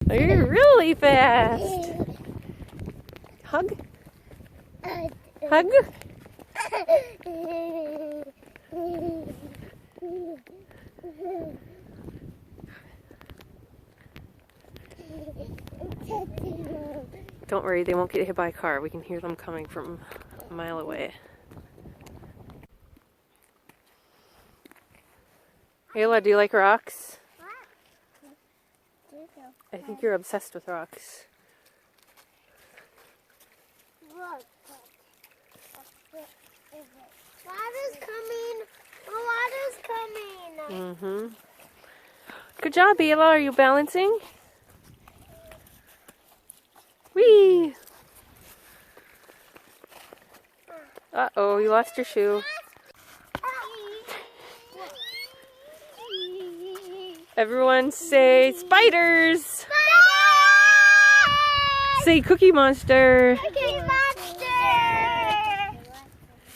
You're really fast. Hug. Hug. Don't worry, they won't get hit by a car. We can hear them coming from a mile away. Ayla, do you like rocks? I think you're obsessed with rocks. Water's coming. The water's coming. Good job, Ayla. Are you balancing? Whee! Uh-oh, you lost your shoe. Everyone say spiders! Spiders! Say Cookie Monster! Cookie Monster!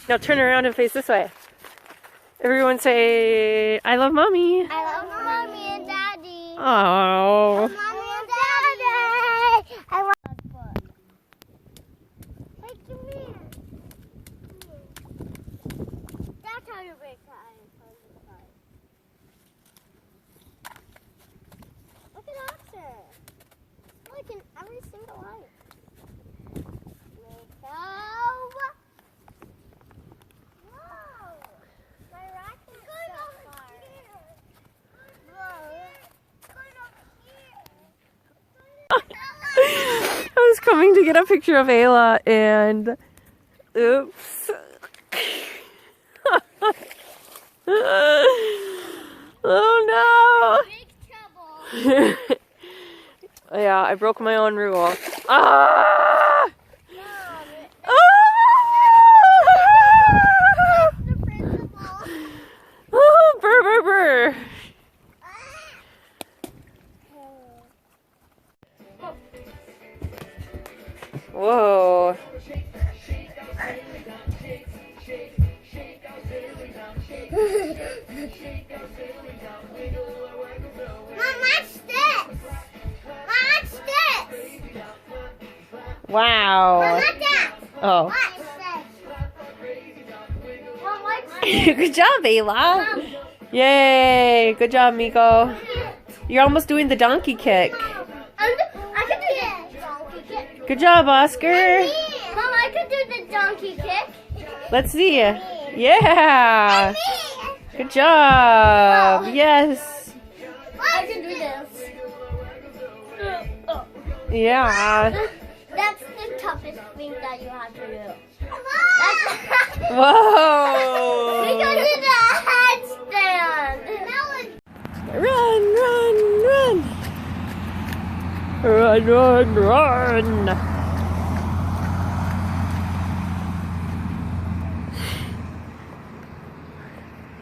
Now turn around and face this way. Everyone say, I love Mommy! I love Mommy and Daddy! Oh. Mommy and Daddy! I love Hey, come here! That's how you break the iron. Look at Oxer. Look in every single light. Whoa! My rocket's so far. I was coming to get a picture of Ayla and oops. Oh no! Big trouble. Yeah, I broke my own rule. Ah! Ah! The principal. Oh, burr, burr, burr. Whoa. Mom, watch this. Watch this. Wow. Mom, not that. Oh. Watch this. Mom, watch this. Good job, Ayla. Yay. Good job, Miko. You're almost doing the donkey kick. I can do the donkey kick. Good job, Oscar. Mom, I can do the donkey kick. Let's see. Yeah. Good job. Yes. I can do this. Yeah. That's the toughest thing that you have to do. Whoa. We can do the headstand. Run, run, run. Run, run, run.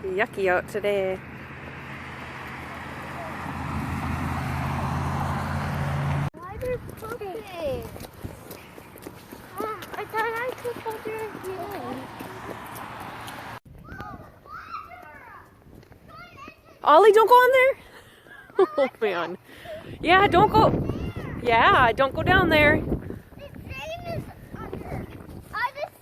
Yucky out today. Why are you pooping? I thought I could hold your hand. Ollie, don't go on there. Oh man. Yeah, don't go. Yeah, don't go down there. The same is under. I just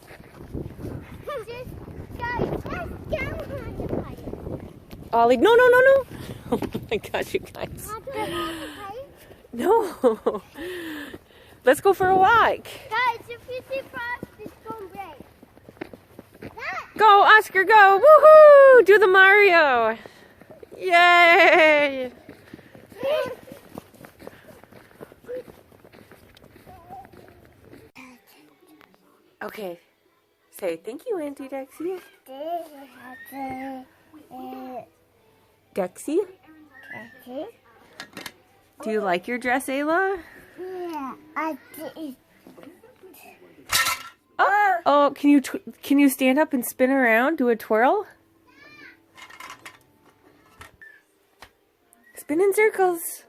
guys, let's down on the pipe. Ollie, no, no, no, no. Oh my gosh, you guys. Not doing on the pipe. No. Let's go for a walk. Guys, if you see frost, it's going to break. Go, Oscar, go. Woohoo! Do the Mario. Yay! Okay. Say thank you, Auntie Dexy. Dexy? Do you like your dress, Ayla? Yeah, I did. Oh, can you stand up and spin around, do a twirl? Spin in circles.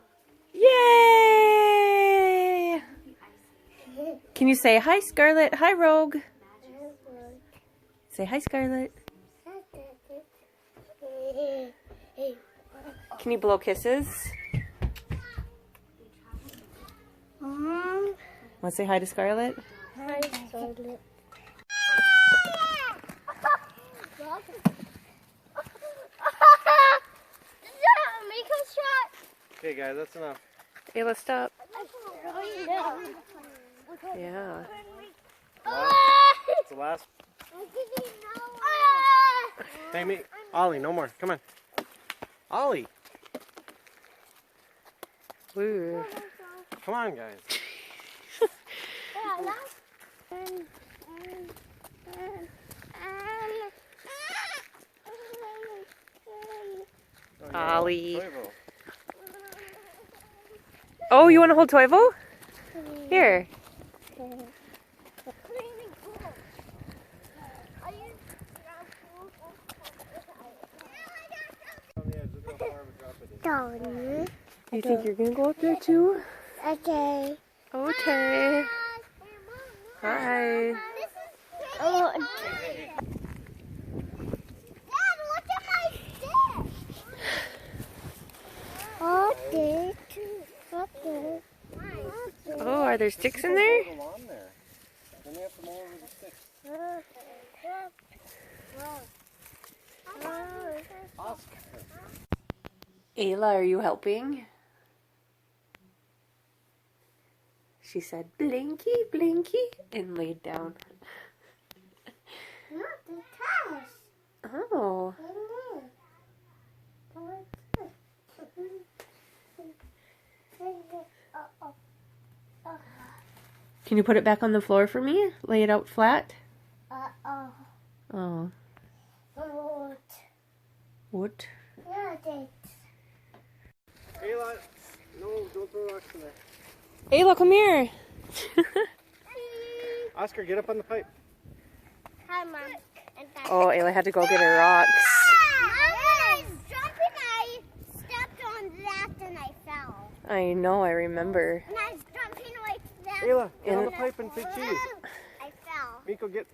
Yay! Can you say hi, Scarlett? Hi, Rogue. Say hi, Scarlett. Can you blow kisses? Want to say hi to Scarlett? Hi, Scarlett. Okay, guys, that's enough. Hey, let's stop. Yeah. It's the last. Hey, me. Ollie, no more. Come on. Ollie. Woo. Come on, guys. Ollie. Oh, you want to hold Toivo? Here. You think you're going to go up there too? Okay. Okay. Hi. Oh, Dad, look at my stick. Okay. Okay. Oh, are there sticks in there? Then you have to mow over the sticks. Oscar. Ayla, are you helping? She said, blinky, blinky, and laid down. Not the test. Oh. Can you put it back on the floor for me? Lay it out flat? Uh-oh. Oh. What? What? Yeah, they. Ayla, no, don't throw rocks in there. Ayla, come here. Oscar, get up on the pipe. Hi, Mom. And Dad. Oh, Ayla had to go get her rocks. When I was jumping, I stepped on that and I fell. I know, I remember. And I was jumping like that. Ayla, get on And- the pipe and say cheese. I fell. Miko, get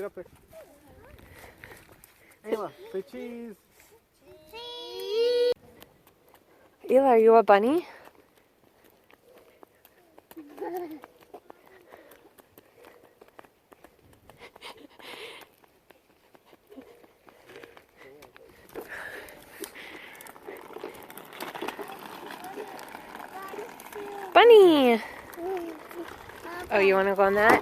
up there. Ayla, say cheese. See? Ayla, are you a bunny? Bunny! Oh, you want to go on that?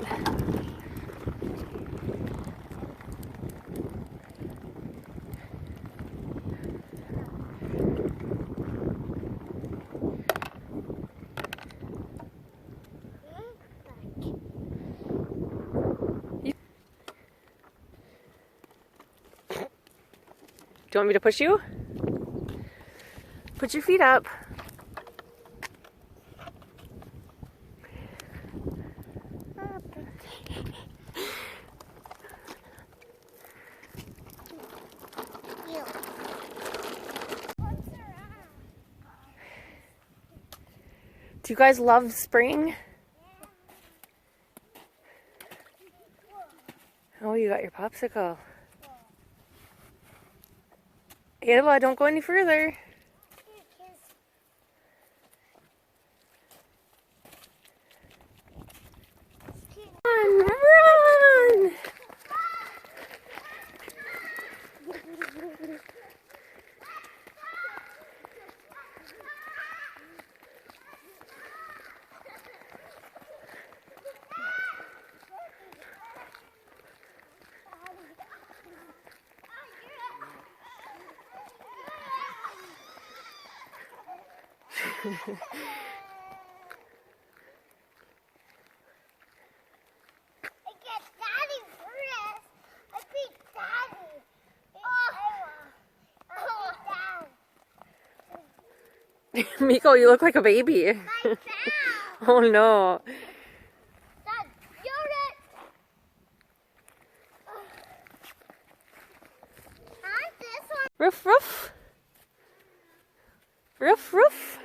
Do you want me to push you? Put your feet up. Do you guys love spring? Oh, you got your popsicle. Ayla, don't go any further. Run! Miko, you look like a baby. Oh no. Dad, you're it. This one. Roof, roof. Roof, roof.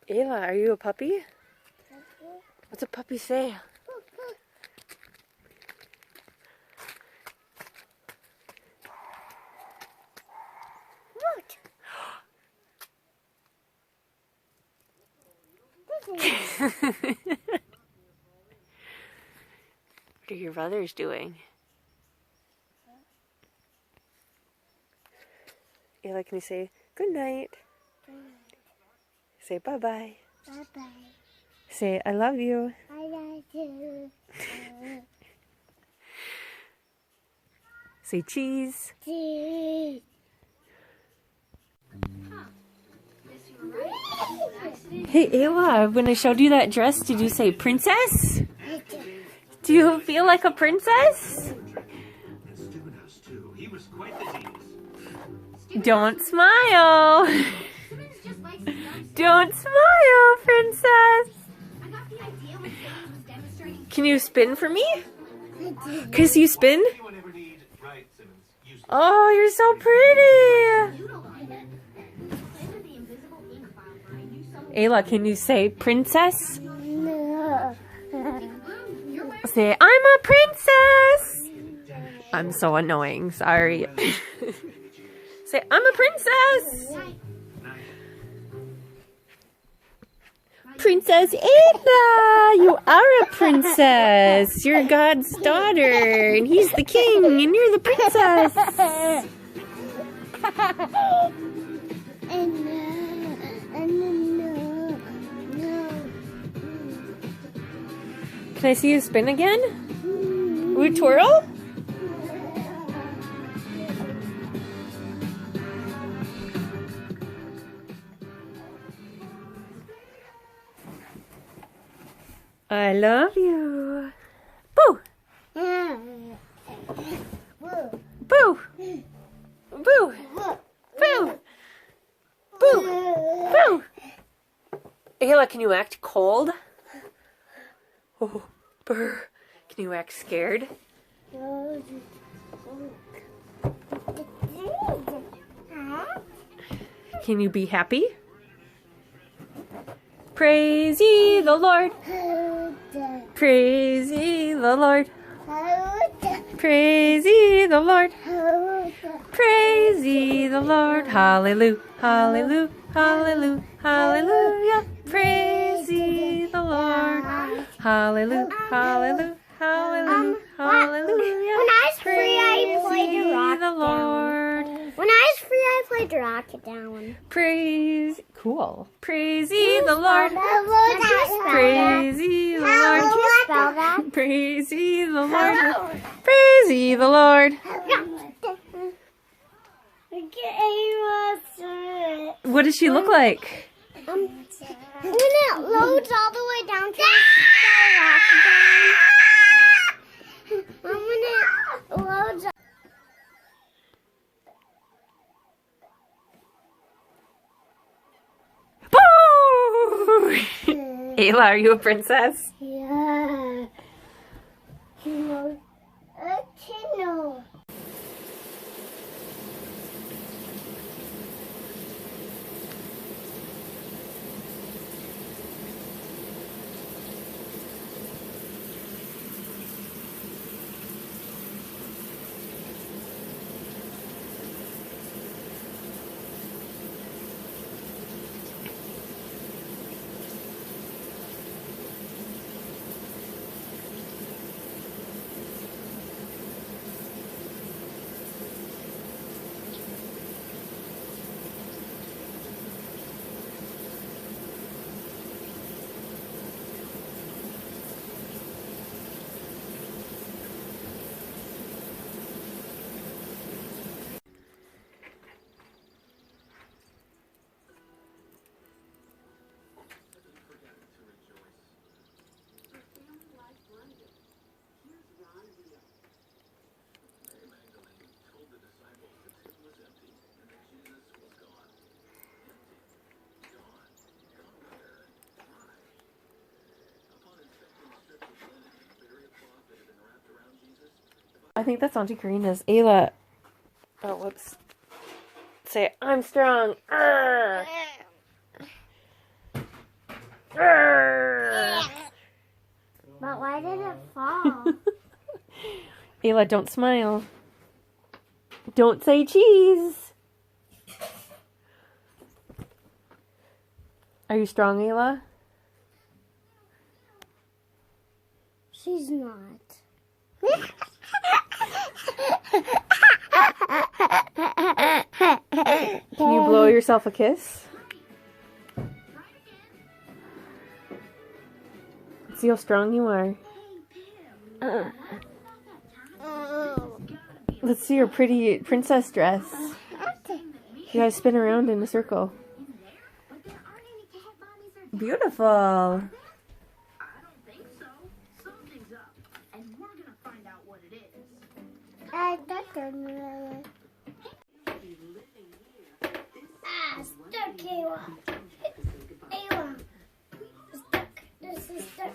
Ayla, are you a puppy? What's a puppy say? What? amazing. What are your brothers doing? Ayla, can you say good night? Say bye-bye. Bye-bye. Say I love you. I love you. Say cheese. Cheese. Hey Ayla, when I showed you that dress, did you say princess? Do you feel like a princess? Don't smile. Don't smile, princess. Can you spin for me? Can you spin? Oh, you're so pretty. Ayla, can you say princess? No. Say, I'm a princess. I'm so annoying, sorry. Say, I'm a princess. Princess Ayla, you are a princess. You're God's daughter, and he's the king, and you're the princess. Can I see you spin again? Would twirl? I love you. Boo! Boo! Boo! Boo! Boo! Boo! Ayla, can you act cold? Oh, brr. Can you act scared? Can you be happy? Praise ye the Lord. Praise ye the Lord. Praise ye the Lord. Praise ye the Lord. Hallelujah. Hallelujah. Hallelujah. Hallelujah. Praise ye the Lord. Hallelujah. Hallelujah. Hallelujah. Hallelujah. When I was free, I played the rocket the Lord. down. When I was free, I played the rocket down. Praise. Cool. Praise ye the Lord. Praise Praise ye the How Lord. would you spell that? Praise ye the Lord. Praise ye the Lord. What does she look like? When it loads all the way down to the rocket down. And when it loads Boo! Ayla, are you a princess? yeah. A chino. I think that's Auntie Karina's. Ayla. Oh, whoops. Say, I'm strong. Arr. Arr. But why did it fall? Ayla, don't smile. Don't say cheese. Are you strong, Ayla? she's not. Can you blow yourself a kiss? See how strong you are. Let's see your pretty princess dress. You guys spin around in a circle. Beautiful. Stuck, Ayla. Ayla. Stuck. This is stuck.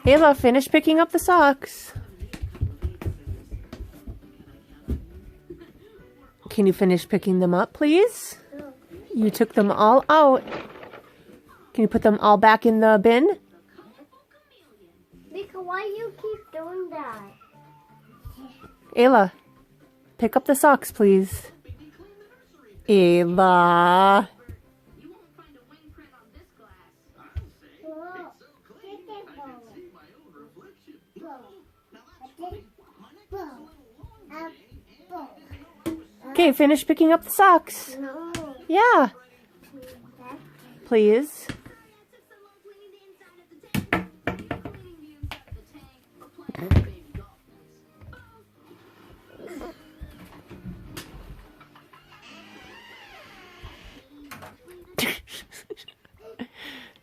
Ayla, finish picking up the socks. Can you finish picking them up, please? No. You took them all out. Can you put them all back in the bin? Mika, why you keep doing that? Ayla, pick up the socks, please. Ayla. Okay, finish picking up the socks. No. Yeah. Please.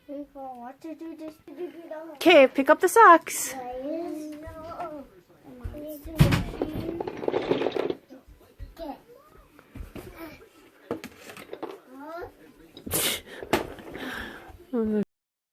Mika, what to do this? Okay, pick up the socks. No. Oh,